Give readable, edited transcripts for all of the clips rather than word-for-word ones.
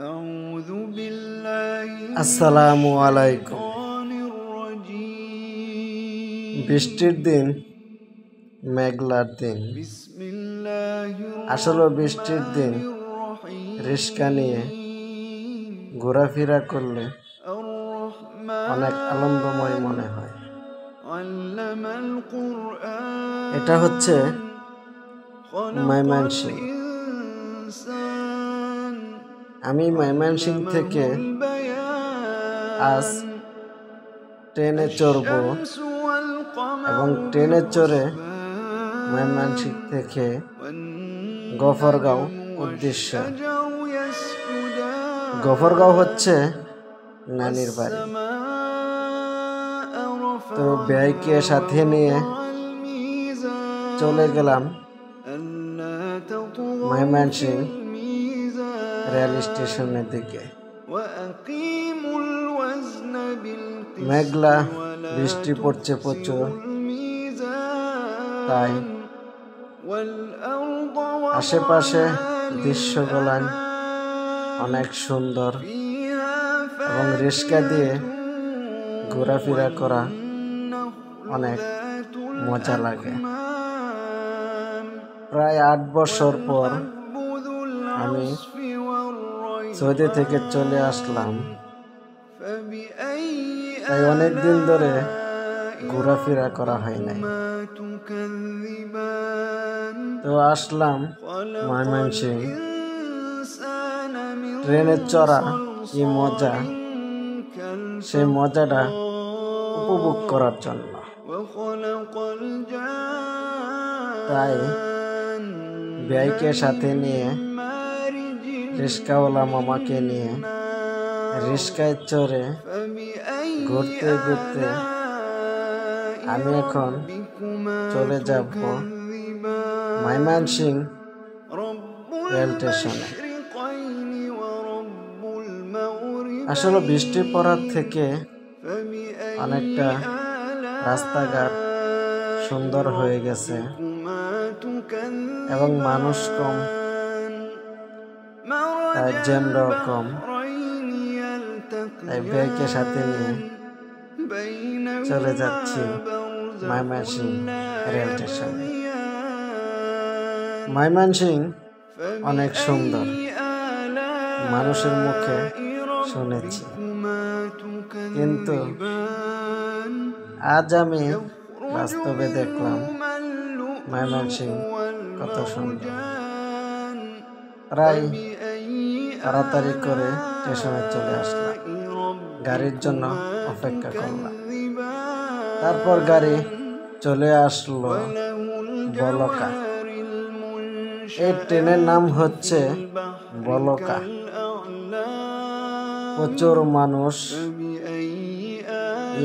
أعوذ بالله আসসালামু আলাইকুম। الشيطان الرجيم বৃষ্টির দিন, মেঘলার দিন। بسم الله আসলে বৃষ্টির দিন الرحمن الرحيم রিস্কা নিয়ে ঘোরাফেরা করলে অনেক আনন্দময় মনে হয়। علم القرآن এটা হচ্ছে خلق ময়মনসিংহ। الإنسان আমি ময়মনসিংহ থেকে علمه البيان আজ ট্রেনে চড়ব الشمس والقمر এবং ট্রেনে চড়ে بحسبان ময়মনসিংহ থেকে والنجم গফরগাঁও উদ্দেশ্য। والشجر يسجدان গফরগাঁও হচ্ছে নানির বাড়ি। والسماء তো ব্যয়কে সাথে নিয়ে رفعها الميزان চলে গেলাম ألا تطغوا في ময়মনসিংহ الميزان রেল স্টেশনের দিকে। وأقيموا الوزن بالقسط মেঘলা, ولا বৃষ্টি পড়ছে প্রচুর, تخسروا الميزان তাই والأرض আশেপাশে وضعها দৃশ্যগুলো للأنام অনেক সুন্দর فيها এবং রিস্কা দিয়ে فاكهة ঘোরাফেরা করা والنخل অনেক ذات মজা লাগে। الأكمام প্রায় 8 বছর পর والحب ذو আমি العصف সৌদি থেকে والريحان চলে আসলাম। فبأي তাই অনেক দিন ধরে آلاء ঘোরাফেরা করা হয় নাই। ربكما تكذبان তো আসলাম خلق ময়মনসিংহ। الإنسان من ট্রেনে চড়া কি মজা, صلصال সেই মজাটা كالفخار উপভোগ করার জন্য। وخلق তাই الجان ব্যয়কে সাথে নিয়ে من مارج রিস্কাওয়ালা মামাকে নিয়ে من نار রিস্কায় চড়ে فبأي ঘুরতে ঘুরতে آلاء আমি এখন ربكما চলে যাব تكذبان ময়মনসিংহ رب রেল স্টেশনে। المشرقين ورب المغربين আসলে বৃষ্টি পড়ার থেকে فبأي অনেকটা রাস্তাঘাট সুন্দর হয়ে গেছে ربكما تكذبان এবং মানুষ কম, তাই مرج জ্যামটাও কম। البحرين তাই ব্যয়কে সাথে নিয়ে يلتقيان চলে যাচ্ছি بينهما برزخ ময়মনসিংহ لا রেল স্টেশনে। يبغيان ময়মনসিংহ অনেক সুন্দর, فبأي آلاء মানুষের মুখে শুনেছি, ربكما কিন্তু تكذبان আজ আমি বাস্তবে দেখলাম منهما اللؤلؤ ময়মনসিংহ কত সুন্দর। والمرجان প্রায় فبأي তাড়াতাড়ি করে স্টেশনে চলে আসলাম, آلاء গাড়ির জন্য ربكما অপেক্ষা করলাম। تكذبان তারপর গাড়ি চলে আসলো وله বলকা। الجوار এই ট্রেনের নাম المنشآت হচ্ছে في البحر বলকা। كالأعلام প্রচুর মানুষ, فبأي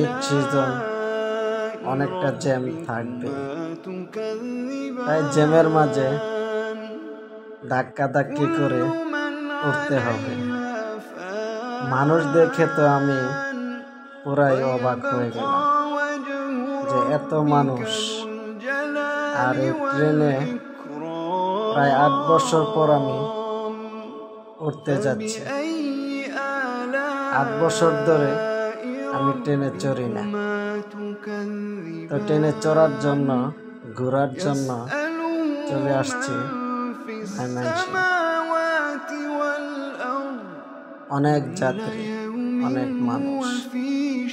ঈদ সিজন, آلاء অনেকটা জ্যাম থাকবে। ربكما তাই জ্যামের মাঝে تكذبان ধাক্কাধাক্কি করে كل من উঠতে হবে। عليها فان মানুষ দেখে তো আমি পুরাই অবাক হয়ে গেলাম وجه যে এত ربك মানুষ। ذو الجلال আর এই ট্রেনে والإكرام প্রায় 8 বছর পর আমি উঠতে যাচ্ছি। فبأي 8 বছর ধরে آلاء আমি ট্রেনে চড়ি না। ربكما তো ট্রেনে تكذبان চড়ার জন্য, ঘোরার জন্য يسأله চলে আসছি من في ময়মনসিংহ। السماوات والأرض অনেক كل যাত্রী, يوم অনেক মানুষ। هو في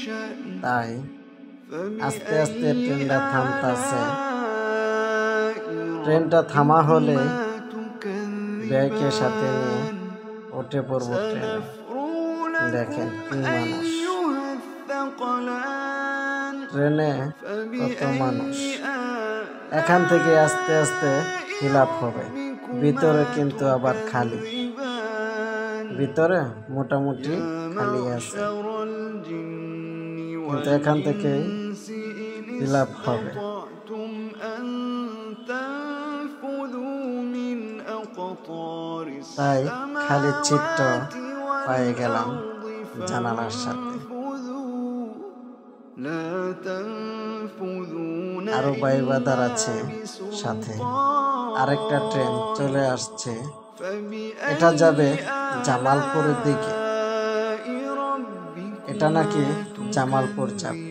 شأن তাই আস্তে আস্তে فبأي ট্রেনটা থামতাছে। آلاء ট্রেনটা থামা হলে ربكما ব্যয়কে সাথে নিয়ে تكذبان উঠে পড়ব ট্রেনে। سنفرغ দেখেন لكم কি মানুষ, أيها الثقلان ট্রেনে কত মানুষ। فبأي এখান থেকে আস্তে আস্তে ফিল আপ হবে, ভিতরে কিন্তু আবার খালি। تكذبان ভিতরে মোটামুটি يا খালি আছে, معشر الجن কিন্তু এখান থেকেই والإنس إن ফিল আপ হবে। استطعتم أن تنفذوا من أقطار তাই খালি চিত্র السماوات পেয়ে গেলাম والأرض জানালার সাথে। فانفذوا لا تنفذون আরো إلا বাইবাদার আছে সাথে। بسلطان আরেকটা ট্রেন চলে আসছে এটা যাবে জামালপুরের দিকে। এটা নাকি জামালপুর যাবে।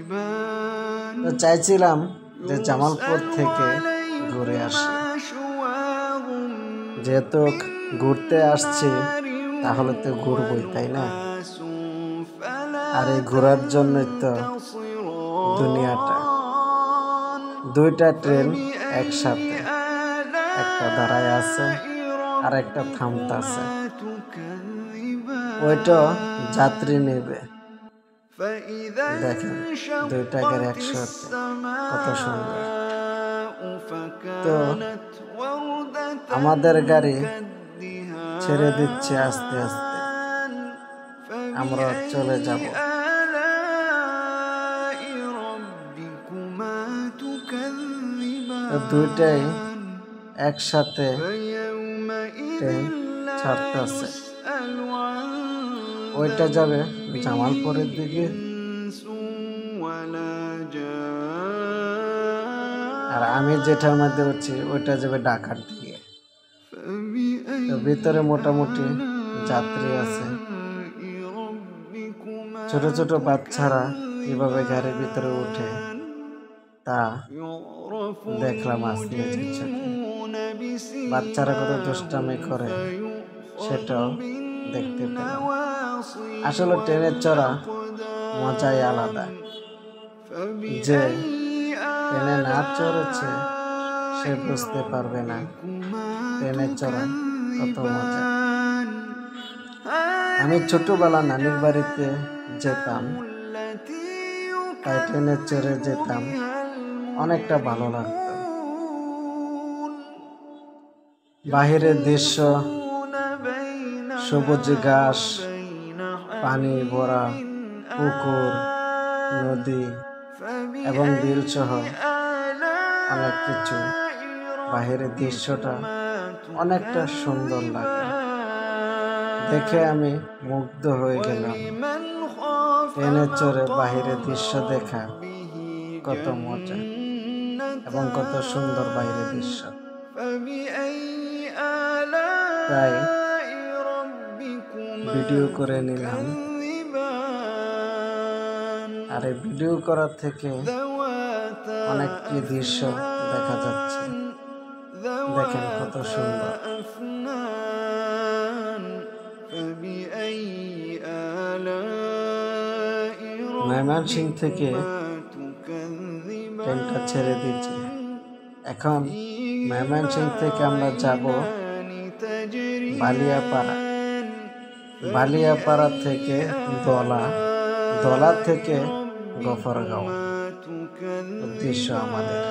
তো চাইছিলাম যে জামালপুর থেকে ঘুরে আসি, যেহেতু ঘুরতে আসছি তাহলে তো ঘুরবই, তাই না? আর এই ঘোরার জন্যই তো দুনিয়াটা। দুইটা ট্রেন একসাথে, একটা দাঁড়ায় আছে আর একটা থামতাছে। ওইটা যাত্রী নেবে। দেখেন দুইটাকের একসাথে কত সুন্দর। তো আমাদের গাড়ি ছেড়ে দিচ্ছে আস্তে আস্তে, আমরা চলে যাব। দুইটাই একসাথে ট্রেন ছাড়তেছে। ওইটা যাবে জামালপুরের দিকে আর আমি যেটার মধ্যে উঠছি ওইটা যাবে ঢাকার দিকে। তো ভিতরে মোটামুটি যাত্রী আছে। ছোট ছোট বাচ্চারা কিভাবে গাড়ির ভিতরে উঠে তা দেখলাম আজকে নিজের চোখে। বাচ্চারা কত দুষ্টামি করে সেটাও দেখতে পেলাম। আসলে ট্রেনের চড়া মজাই আলাদা। যে ট্রেনে না চড়েছে সে বুঝতে পারবে না ট্রেনের চড়া কত মজা। আমি ছোটবেলা নানির বাড়িতে যেতাম, তাই ট্রেনে চড়ে যেতাম, অনেকটা ভালো লাগতো। বাহিরের দৃশ্য, সবুজ ঘাস, পানি ভরা পুকুর, নদী এবং বিল সহ অনেক কিছু। বাহিরের দৃশ্যটা অনেকটা সুন্দর লাগে, দেখে আমি মুগ্ধ হয়ে গেলাম। ট্রেনে চড়ে বাহিরের দৃশ্য দেখা কত মজা এবং কত সুন্দর বাইরের দৃশ্য। তাই ভিডিও করে নিলাম। আর এই ভিডিও করার থেকে অনেকটি দৃশ্য দেখা যাচ্ছে। দেখেন কত সুন্দর। ময়মনসিংহ থেকে ট্রেনটা ছেড়ে দিচ্ছে। এখন ময়মনসিংহ থেকে আমরা যাব বালিয়াপাড়া, বালিয়াপাড়া থেকে দলা, দলা থেকে গফরগাঁও উদ্দেশ্য আমাদের।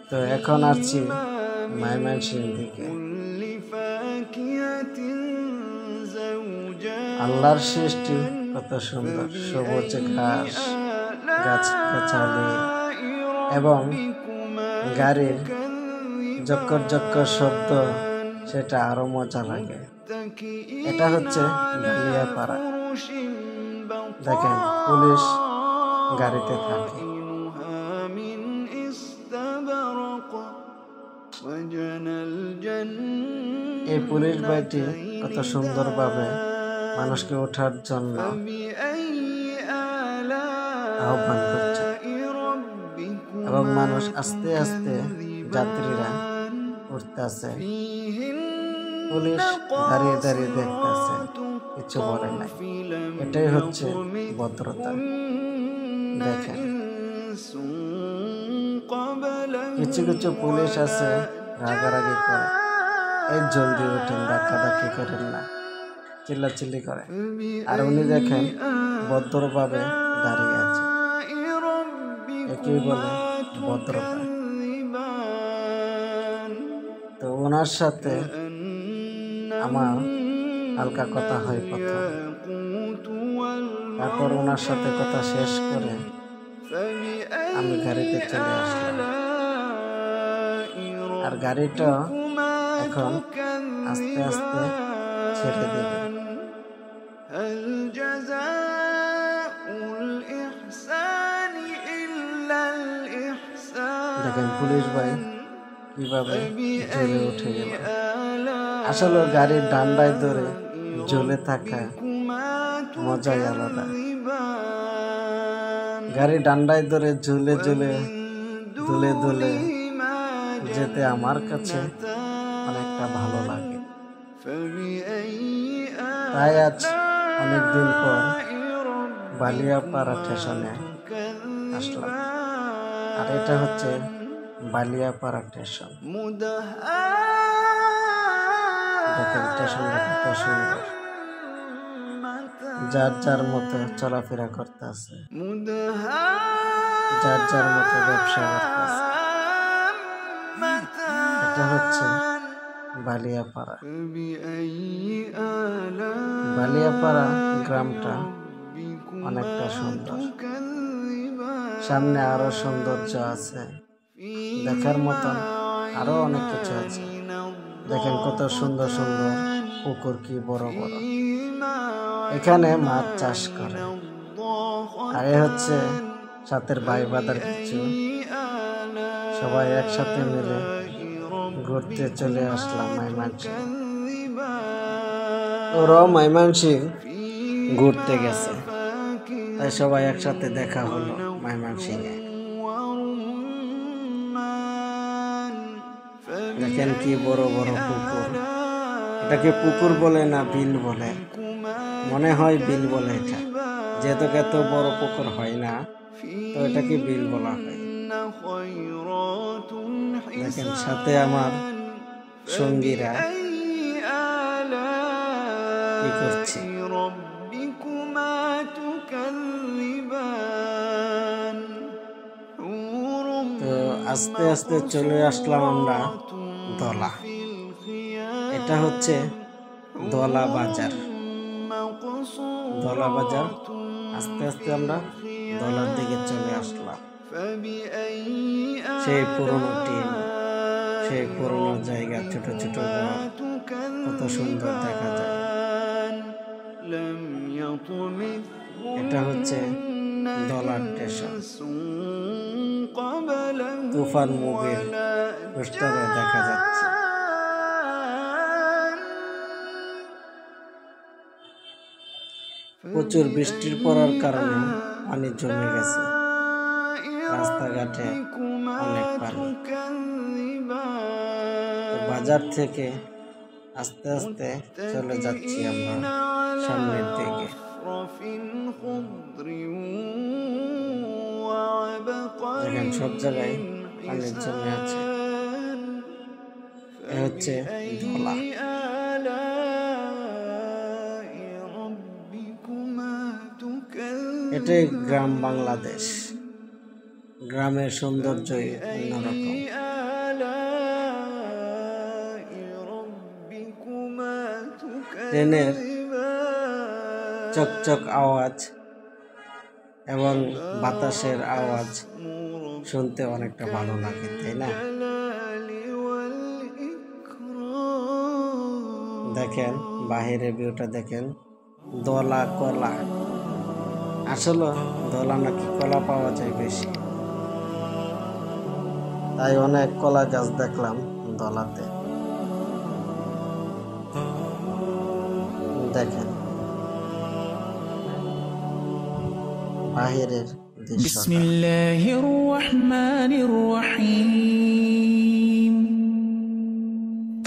তো এখন আসছি ময়মনসিংহ দিকে। আল্লাহর সৃষ্টি কত সুন্দর, সবুজ ঘাস, গাছগাছালি এবং গাড়ির জক্কর জক্কর শব্দ, সেটা আরো মজা লাগে। এটা হচ্ছে বালিয়াপাড়া। দেখেন পুলিশ গাড়িতে থাকে। এই পুলিশ বাড়িটি কত সুন্দরভাবে মানুষকে ওঠার জন্য আহ্বান করছে এবং মানুষ আস্তে আস্তে যাত্রীরা উঠতেছে। পুলিশ দাঁড়িয়ে দাঁড়িয়ে দেখতেছে, কিছু বলে নাই। এটাই হচ্ছে ভদ্রতা। দেখেন কিছু কিছু পুলিশ আছে রাগারাগি করে, এই জলদি ওঠেন, ধাক্কাধাক্কি করেন না, চিল্লাচিল্লি করে। আর উনি দেখেন ভদ্রভাবে দাঁড়িয়ে আছে, একেই বলে ভদ্রতা। তো ওনার সাথে আমার হালকা কথা হয় প্রথম, তারপর ওনার সাথে কথা শেষ করে আমি গাড়িতে চলে আসলাম। আর গাড়িটা এখন আস্তে আস্তে ছেড়ে দেবে। দেখেন পুলিশ ভাই কিভাবে জেলে উঠে গেল। আসলে গাড়ির ডান্ডায় ধরে ঝুলে থাকা মজাই আলাদা। গাড়ির ডান্ডায় ধরে ঝুলে ঝুলে দুলে দুলে যেতে আমার কাছে অনেকটা ভালো লাগে। তাই আজ অনেকদিন পর বালিয়াপাড়া স্টেশনে আসলাম। আর এটা হচ্ছে বালিয়াপাড়া স্টেশন। দেখেন স্টেশনটা কত সুন্দর, যার যার মতো চলাফেরা করতে আছে, যার যার মতো ব্যবসা করতে আছে। এটা হচ্ছে বালিয়াপাড়া। বালিয়াপাড়া গ্রামটা অনেকটা সুন্দর, সামনে আরো সৌন্দর্য আছে, দেখার মতন আরো অনেক কিছু আছে। দেখেন কত সুন্দর সুন্দর পুকুর, কি বড় বড়। এখানে মাছ চাষ করে। আর এ হচ্ছে সাথের ভাই বাদার কিছু, সবাই একসাথে মিলে ঘুরতে চলে আসলাম ময়মনসিং। ওরাও ময়মনসিং ঘুরতে গেছে, তাই সবাই একসাথে দেখা হলো ময়মনসিংয়ে। দেখেন কি বড় বড় পুকুর। এটাকে পুকুর বলে না বিল বলে? মনে হয় বিল বলে এটা, যেহেতু এত বড় পুকুর হয় না, তো এটাকে বিল বলা হয়। দেখেন সাথে আমার সঙ্গীরা কি করছে। তো আস্তে আস্তে চলে আসলাম আমরা দলা। এটা হচ্ছে দলা বাজার। দলা বাজার, আস্তে আস্তে আমরা দলার দিকে চলে আসলাম। সেই পুরনো টিম, সেই পুরনো জায়গা, ছোট ছোট ঘর, কত সুন্দর দেখা যায়। এটা হচ্ছে দলার স্টেশন। তুফান মুভির পোস্টারও দেখা যাচ্ছে। প্রচুর বৃষ্টির পড়ার কারণে পানি জমে গেছে, রাস্তাঘাটে অনেক পানি। বাজার থেকে আস্তে আস্তে চলে যাচ্ছি আমরা সামনের দিকে। দেখেন সব জায়গায় পানি জমে আছে। এ হচ্ছে দলা। এটাই গ্রাম বাংলাদেশ। গ্রামের সৌন্দর্যই অন্যরকম। ট্রেনের চকচক আওয়াজ এবং বাতাসের আওয়াজ শুনতে অনেকটা ভালো লাগে, তাই না? দেখেন বাহিরের ভিউটা দেখেন, দলা কলা। আসলে দলা নাকি কলা পাওয়া যায় বেশি, তাই অনেক কলা গাছ দেখলাম দলাতে। দেখেন বাহিরের দৃশ্য। বিসমিল্লাহির রহমানির রহিম।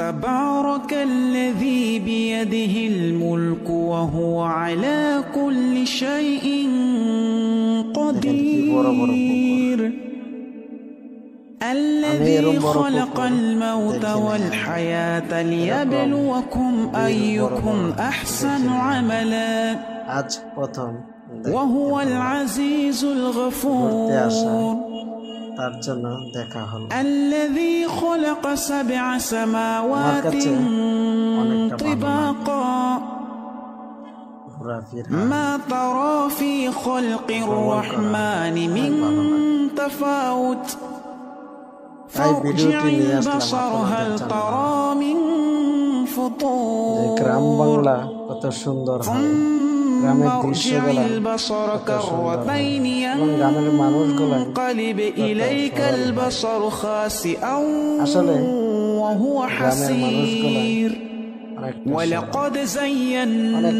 তাবারাকাল্লাযী বিয়াদিহিল মুলকু ওয়া হুয়া আলা কুল্লি শাইইন কাদির। الذي خلق الموت والحياة ليبلوكم أيكم أحسن عملا وهو العزيز الغفور الذي خلق 7 سماوات طباقا ما ترى في خلق الرحمن من تفاوت فارجع البصر هل ترى من فطور ثم ارجع البصر كرتين ينقلب إليك البصر خاسئا وهو حسير ولقد زينا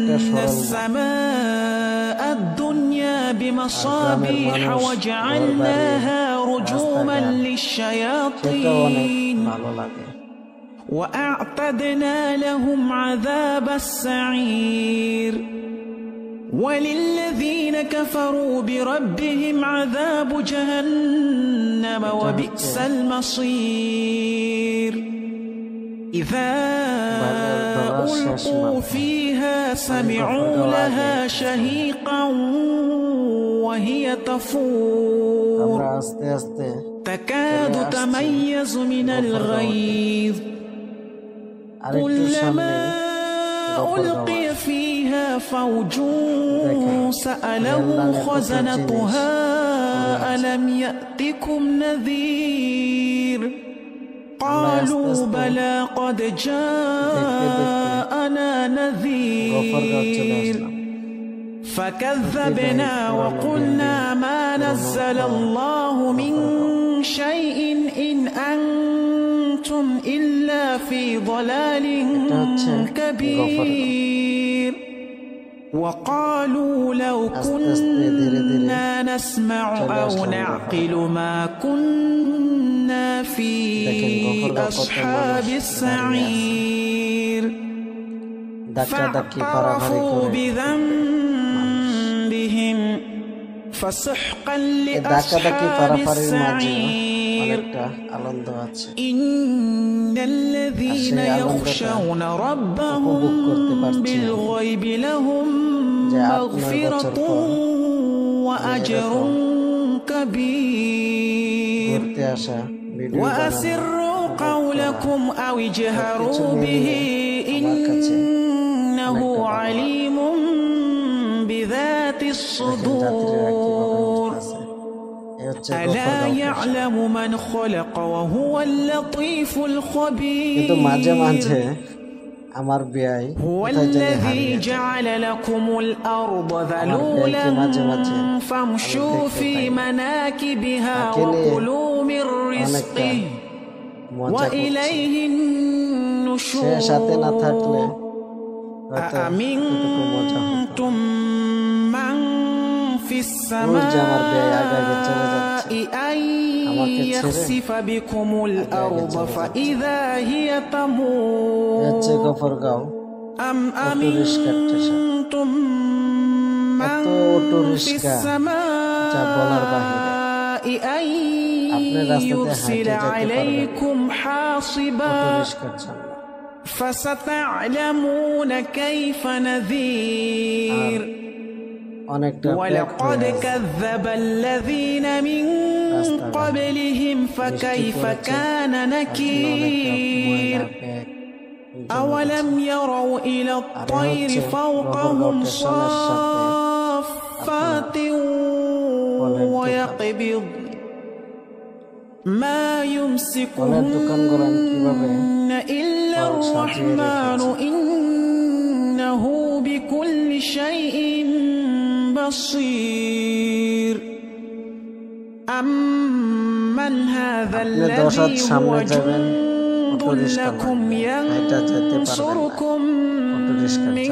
السماء الدنيا بمصابيح وجعلناها رجوما للشياطين وأعتدنا لهم عذاب السعير وللذين كفروا بربهم عذاب جهنم وبئس المصير إذا ألقوا فيها سمعوا لها شهيقا وهي تفور تكاد تميز من الغيظ كلما ألقي فيها فوج سألهم خزنتها ألم يأتكم نذير قالوا بلى قد جاءنا نذير فكذبنا وقلنا ما نزل الله من شيء إن أنتم إلا في ضلال كبير وقالوا لو كنا نسمع أو نعقل ما كنا في أصحاب السعير فاعترفوا بذنبهم فسحقا لأصحاب السعير إن الذين يخشون ربهم بالغيب لهم مغفرة وأجر كبير وأسروا قولكم أو اجهروا به إنه عليم بذات الصدور ألا يعلم من خلق وهو اللطيف الخبير هو الذي جعل لكم الأرض ذلولا فامشوا في مناكبها وكلوا من رزقه وإليه النشور أأمنتم من في السماء أن يخسف بكم الأرض فإذا هي تمور أم أمنتم من في السماء أن يرسل عليكم حاصبا فستعلمون كيف نذير ولقد كذب الذين من قبلهم فكيف كان نكير أولم يروا إلى الطير فوقهم صافات ويقبض ما يمسكهن إلا الرحمن إنه بكل شيء بصير أمن هذا الذي هو جند لكم ينصركم من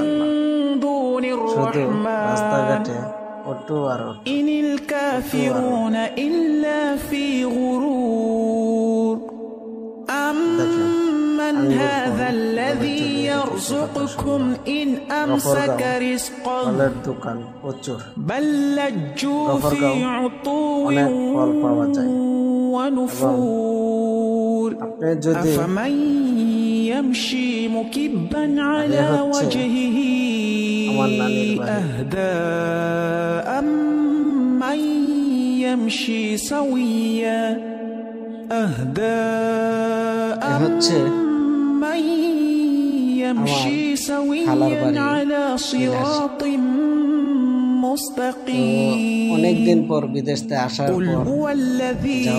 دون الرحمن إن الكافرون إلا في غرور أمن هذا الذي يرزقكم إن أمسك رزقه بل لجوا في عتو ونفور أفمن يمشي مكبا على وجهه أهدى أمن يمشي سويا أهدى أمن يمشي سويا على صراط مستقيم قل هو الذي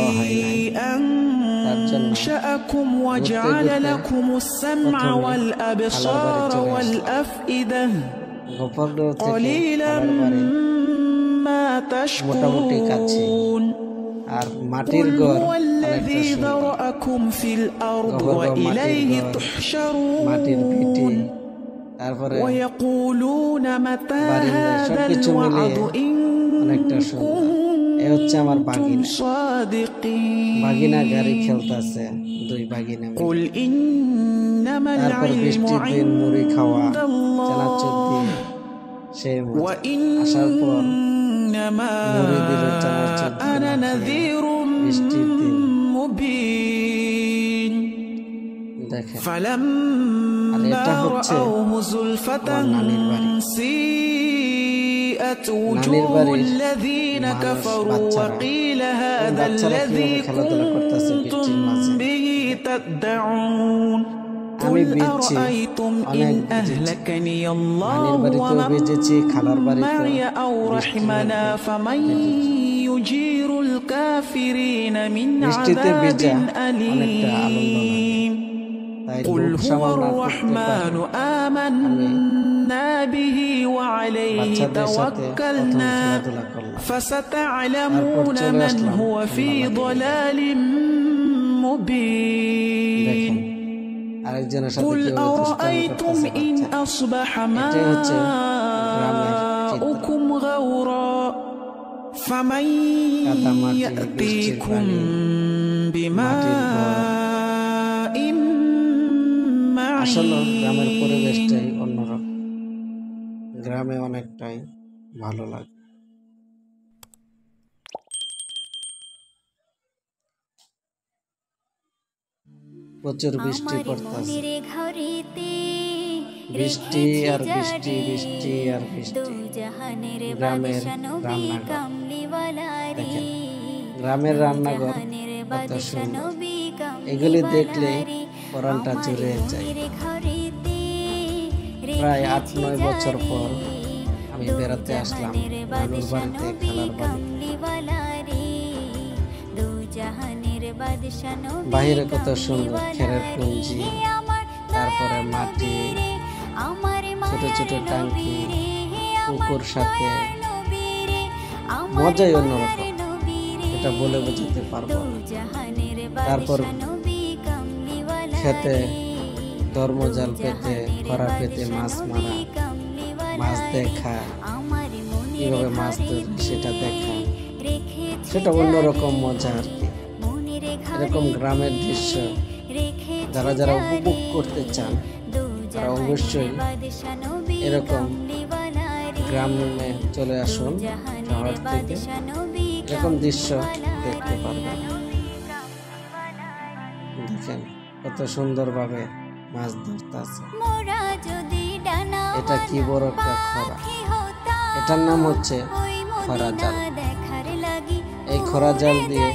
أنشأكم وجعل لكم السمع والأبصار والأفئدة قليلا ما تشكرون قل هو الذي ذرأكم في الأرض وإليه تحشرون ويقولون متى هذا الوعد إن كنتم صادقين قل إنما العلم عند الله وإنما أنا نذير مبين فلما رأوه زلفة سيئت وجوه الذين كفروا وقيل هذا الذي كنتم به تدعون قل أرأيتم إن أهلكني الله ومن معي أو رحمنا فمن يجير الكافرين من عذاب أليم قل هو الرحمن آمنا به وعليه توكلنا فستعلمون من هو في ضلال مبين قل أرأيتم إن أصبح ماؤكم غورا فمن يأتيكم بماء আসলে গ্রামের পরিবেশটাই অন্যরকম, গ্রামে অনেকটাই ভালো লাগে। প্রচুর বৃষ্টি পড়তেছে, বৃষ্টি আর বৃষ্টি, বৃষ্টি আর বৃষ্টি। গ্রামের রান্নাঘর দেখেন, গ্রামের রান্নাঘর কত সুন্দর, এগুলি দেখলে পরানটা জুড়ে যায়। প্রায় 8-9 বছর পর আমি বেড়াতে আসলাম নানুর বাড়িতে, খালার বাড়িতে। বাহিরে কত সুন্দর খেরের পুঞ্জি, তারপরে মাটি, ছোট ছোট টাঙ্কি, পুকুর সাথে, মজাই অন্যরকম, এটা বলে বোঝাতে পারবো না। তারপর খেতে ধর্মজাল পেতে, খরা পেতে মাছ মারা, মাছ দেখা, কিভাবে মাছ ধরে সেটা দেখা, সেটা অন্যরকম মজা আর কি। এরকম গ্রামের দৃশ্য যারা যারা উপভোগ করতে চান তারা অবশ্যই এরকম গ্রামে চলে আসুন, শহর থেকে এরকম দৃশ্য দেখতে পারবেন। দেখেন কত সুন্দরভাবে মাছ ধরতেছে। এটা কি বড় একটা খরা, এটার নাম হচ্ছে খরা জাল। এই খরা জাল দিয়ে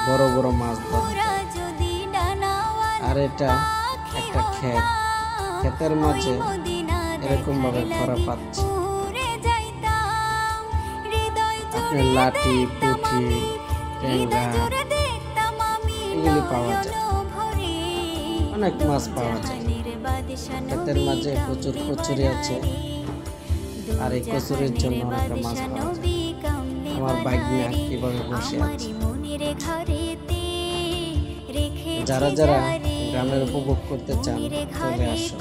বড় বড় মাছ ধরে। আর এটা একটা ক্ষেত, ক্ষেতের মাঝে এরকম ভাবে খরা পাচ্ছে। আপনার লাঠি, পুঁটি, ট্যাংরা এগুলি পাওয়া যায়, অনেক মাছ পাওয়া যায়। ক্ষেতের মাঝে প্রচুর কচুরি আছে, আর এই কচুরির জন্য অনেকটা মাছ পাওয়া যায়। আমার ভাগ্না কিভাবে বসে আছে। যারা যারা গ্রামের উপভোগ করতে চান চলে আসুন।